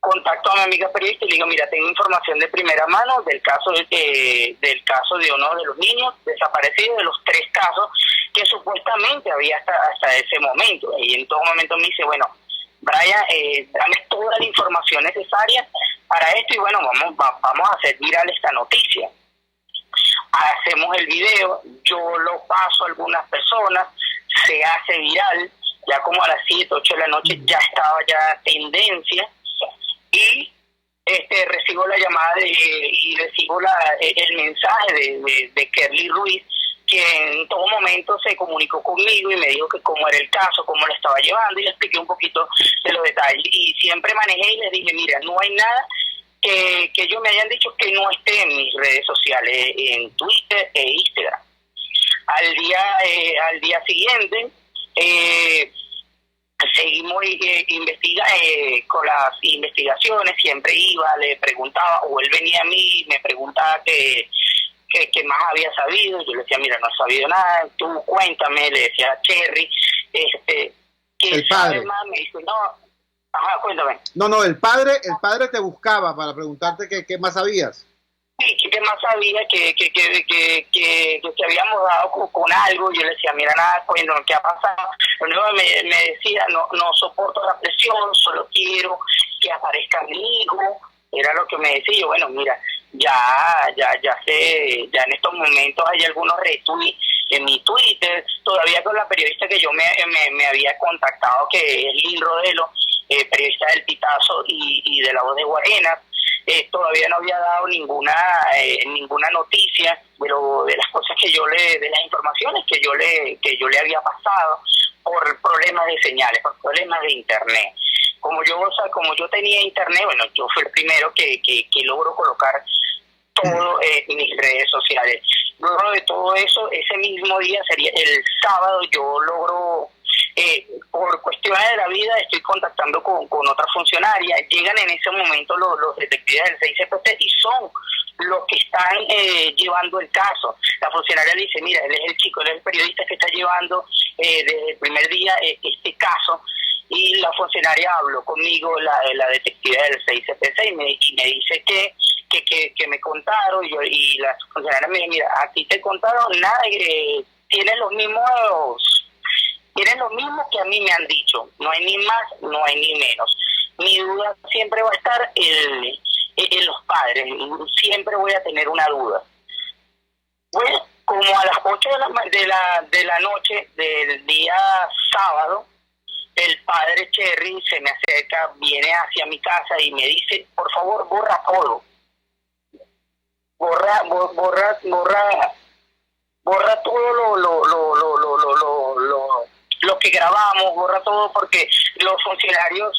Speaker 6: contacto a mi amiga periodista y le digo: mira, tengo información de primera mano del caso de uno de los niños desaparecidos, de los 3 casos que supuestamente había hasta ese momento. Y en todo momento me dice: bueno, Brian, dame toda la información necesaria para esto y bueno, vamos a hacer viral esta noticia. Hacemos el video, yo lo paso a algunas personas, se hace viral, ya como a las 7, 8 de la noche ya estaba ya tendencia. Y recibo la llamada y recibo el mensaje de Kerly Ruiz, que en todo momento se comunicó conmigo y me dijo que cómo era el caso, cómo lo estaba llevando, y le expliqué un poquito de los detalles. Y siempre manejé y les dije: mira, no hay nada que ellos me hayan dicho que no esté en mis redes sociales, en Twitter e Instagram. Al día siguiente, seguimos con las investigaciones. Siempre iba, le preguntaba, o él venía a mí y me preguntaba qué más había sabido. Yo le decía: mira, no he sabido nada, tú cuéntame. Le decía a Cherry, ¿qué
Speaker 3: el padre
Speaker 6: más? Me dijo: no, ajá, cuéntame.
Speaker 3: No, el padre te buscaba para preguntarte qué más sabías.
Speaker 6: Sí, ¿qué más sabía? Que habíamos dado con algo. Yo le decía: mira, nada, cuéntame qué ha pasado. Lo único que me decía: no soporto la presión, solo quiero que aparezca mi hijo. Era lo que me decía. Yo, bueno, mira, ya en estos momentos hay algunos retweets en mi Twitter, todavía con la periodista que yo me había contactado, que es Lynn Rodelo, periodista del Pitazo y de La Voz de Guarena.
Speaker 7: todavía no había dado ninguna noticia, pero de las cosas de las informaciones que yo le había pasado por problemas de señales, por problemas de internet. Como yo tenía internet, bueno, yo fui el primero que logró colocar todo en mis redes sociales. Luego de todo eso, ese mismo día, sería el sábado, yo logro, por cuestiones de la vida, estoy contactando con otra funcionaria. Llegan en ese momento los detectives del 6CPC y son los que están llevando el caso. La funcionaria le dice, mira, él es el chico, él es el periodista que está llevando desde el primer día este caso. Y la funcionaria habló conmigo, la detective del 6CPC, y me dice que me contaron, y la funcionaria me dice, mira, a ti te contaron nada, tienes lo mismo que a mí me han dicho, no hay ni más, no hay ni menos. Mi duda siempre va a estar en los padres, siempre voy a tener una duda. Bueno, como a las 8 de la noche del día sábado, el padre Cherry se me acerca, viene hacia mi casa y me dice, por favor, borra todo. Borra todo lo que grabamos, borra todo, porque los funcionarios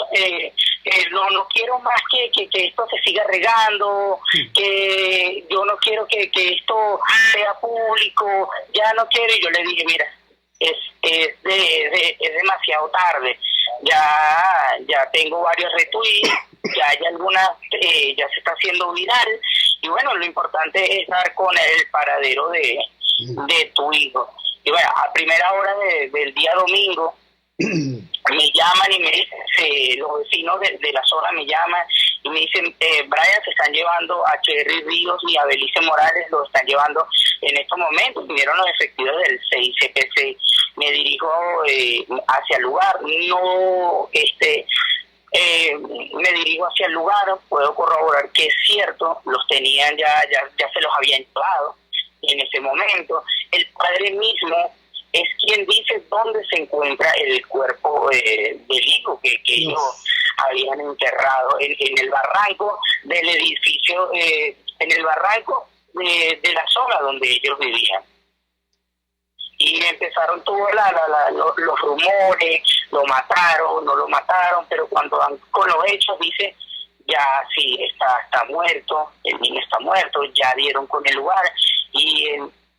Speaker 7: no quiero más que esto se siga regando, que yo no quiero que esto sea público, ya no quiero. Y yo le dije, mira, es demasiado tarde, ya tengo varios retweets, ya hay algunas, ya se está haciendo viral, y bueno, lo importante es dar con el paradero de tu hijo. Y bueno, a primera hora del día domingo me llaman y me dicen, los vecinos de la zona me llaman y me dicen, Brian, se están llevando a Cherry Ríos y a Belice Morales, lo están llevando en estos momentos. Vinieron los efectivos del 6CPC. Me dirijo hacia el lugar, me dirijo hacia el lugar, puedo corroborar que es cierto, los tenían ya se los habían llevado en ese momento. El padre mismo es quien dice dónde se encuentra el cuerpo del hijo que ellos habían enterrado en el barranco del edificio, en el barranco de la zona donde ellos vivían. Y empezaron todos los rumores, lo mataron, no lo mataron, pero cuando van con los hechos dice, ya sí, está muerto, el niño está muerto, ya dieron con el lugar, y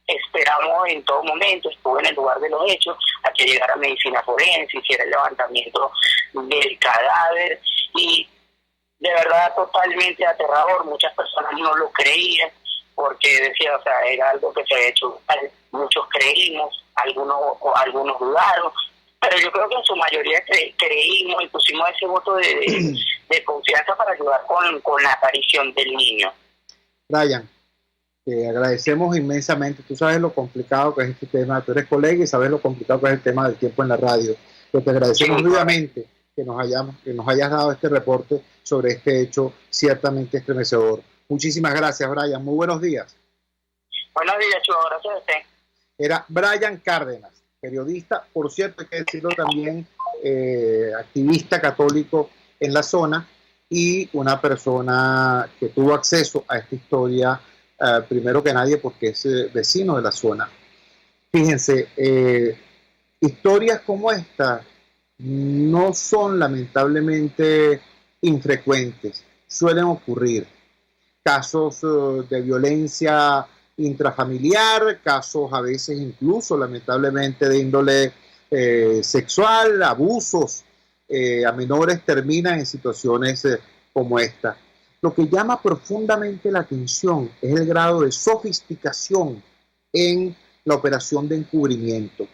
Speaker 7: esperamos en todo momento, estuve en el lugar de los hechos, a que llegara medicina forense, hiciera el levantamiento del cadáver, y de verdad totalmente aterrador. Muchas personas no lo creían, porque decía, o sea, era algo que se había hecho mal. Muchos creímos, algunos dudaron, pero yo creo que en su mayoría creímos y pusimos ese voto de confianza para ayudar con la aparición del niño.
Speaker 3: Brian, te agradecemos inmensamente. Tú sabes lo complicado que es este tema, tú eres colega y sabes lo complicado que es el tema del tiempo en la radio. Pero te agradecemos vivamente que nos hayas dado este reporte sobre este hecho ciertamente estremecedor. Muchísimas gracias, Brian. Muy buenos días.
Speaker 7: Buenos días, Chuo. Gracias a usted.
Speaker 3: Era Brian Cárdenas, periodista, por cierto, hay que decirlo también, activista católico en la zona, y una persona que tuvo acceso a esta historia primero que nadie porque es vecino de la zona. Fíjense, historias como esta no son lamentablemente infrecuentes, suelen ocurrir. Casos de violencia intrafamiliar, casos a veces incluso lamentablemente de índole sexual, abusos a menores terminan en situaciones como esta. Lo que llama profundamente la atención es el grado de sofisticación en la operación de encubrimiento.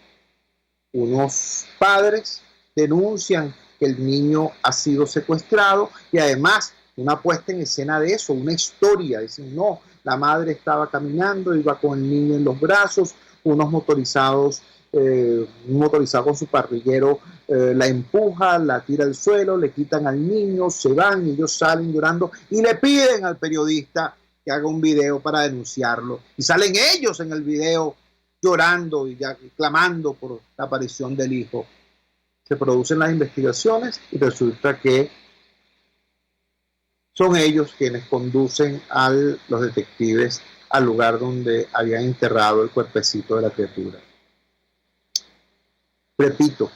Speaker 3: Unos padres denuncian que el niño ha sido secuestrado y además una puesta en escena de eso, una historia. Dicen, no, la madre estaba caminando, iba con el niño en los brazos, unos motorizados, un motorizado con su parrillero la empuja, la tira al suelo, le quitan al niño, se van y ellos salen llorando y le piden al periodista que haga un video para denunciarlo. Y salen ellos en el video llorando y ya clamando por la aparición del hijo. Se producen las investigaciones y resulta que son ellos quienes conducen a los detectives al lugar donde habían enterrado el cuerpecito de la criatura. Repito,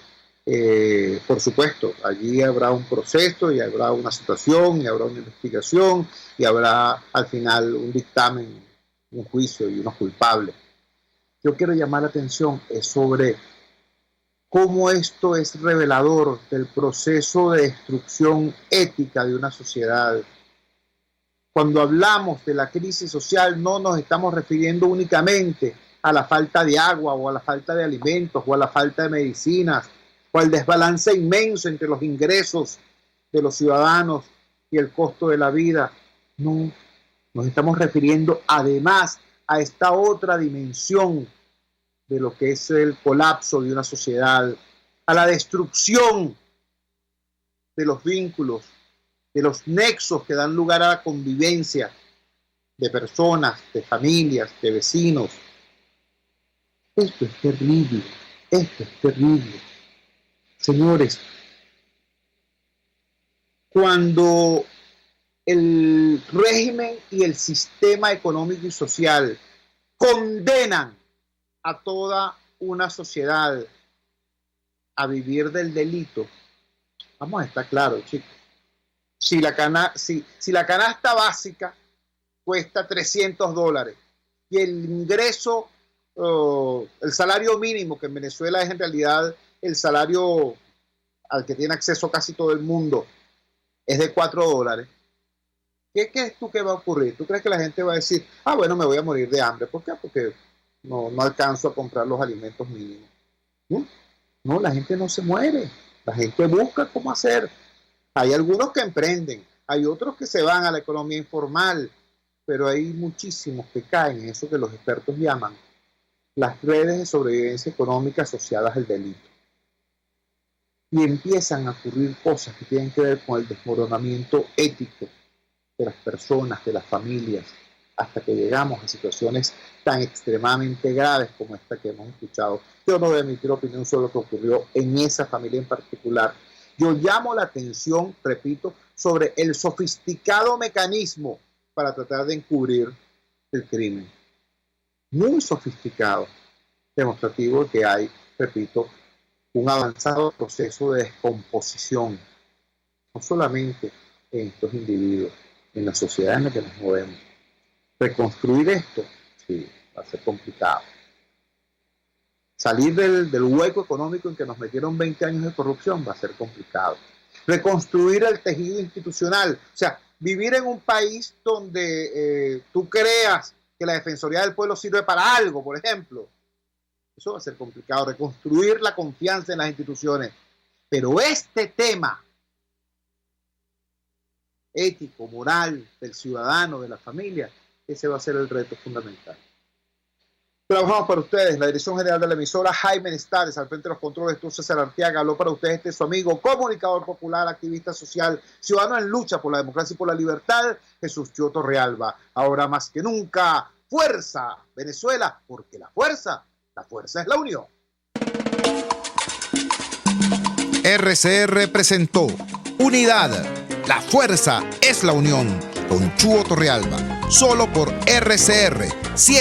Speaker 3: por supuesto, allí habrá un proceso y habrá una situación y habrá una investigación y habrá al final un dictamen, un juicio y unos culpables. Yo quiero llamar la atención sobre cómo esto es revelador del proceso de destrucción ética de una sociedad. Cuando hablamos de la crisis social no nos estamos refiriendo únicamente a la falta de agua o a la falta de alimentos o a la falta de medicinas o al desbalance inmenso entre los ingresos de los ciudadanos y el costo de la vida. No, nos estamos refiriendo además a esta otra dimensión de lo que es el colapso de una sociedad, a la destrucción de los vínculos, de los nexos que dan lugar a la convivencia de personas, de familias, de vecinos. Esto es terrible, esto es terrible. Señores, cuando el régimen y el sistema económico y social condenan a toda una sociedad a vivir del delito, vamos a estar claros, chicos. Si la canasta básica cuesta $300 y el ingreso, el salario mínimo, que en Venezuela es en realidad el salario al que tiene acceso casi todo el mundo, es de $4, ¿qué crees tú que va a ocurrir? ¿Tú crees que la gente va a decir, bueno, me voy a morir de hambre? ¿Por qué? Porque no alcanzo a comprar los alimentos mínimos. No, la gente no se muere. La gente busca cómo hacer. Hay algunos que emprenden, hay otros que se van a la economía informal, pero hay muchísimos que caen en eso que los expertos llaman las redes de sobrevivencia económica asociadas al delito. Y empiezan a ocurrir cosas que tienen que ver con el desmoronamiento ético de las personas, de las familias, hasta que llegamos a situaciones tan extremadamente graves como esta que hemos escuchado. Yo no voy a emitir opinión sobre lo que ocurrió en esa familia en particular. Yo llamo la atención, repito, sobre el sofisticado mecanismo para tratar de encubrir el crimen. Muy sofisticado, demostrativo de que hay, repito, un avanzado proceso de descomposición, no solamente en estos individuos, en la sociedad en la que nos movemos. Reconstruir esto, sí, va a ser complicado. Salir del hueco económico en que nos metieron 20 años de corrupción va a ser complicado. Reconstruir el tejido institucional, o sea, vivir en un país donde tú creas que la Defensoría del Pueblo sirve para algo, por ejemplo, eso va a ser complicado. Reconstruir la confianza en las instituciones. Pero este tema ético, moral, del ciudadano, de la familia, ese va a ser el reto fundamental. Trabajamos para ustedes, la dirección general de la emisora, Jaime Estares, al frente de los controles, tú César Arteaga, habló para ustedes su amigo, comunicador popular, activista social, ciudadano en lucha por la democracia y por la libertad, Jesús Chua Torrealba. Ahora más que nunca, fuerza, Venezuela, porque la fuerza es la unión.
Speaker 1: RCR presentó Unidad, la fuerza es la unión, con Chua Torrealba, solo por RCR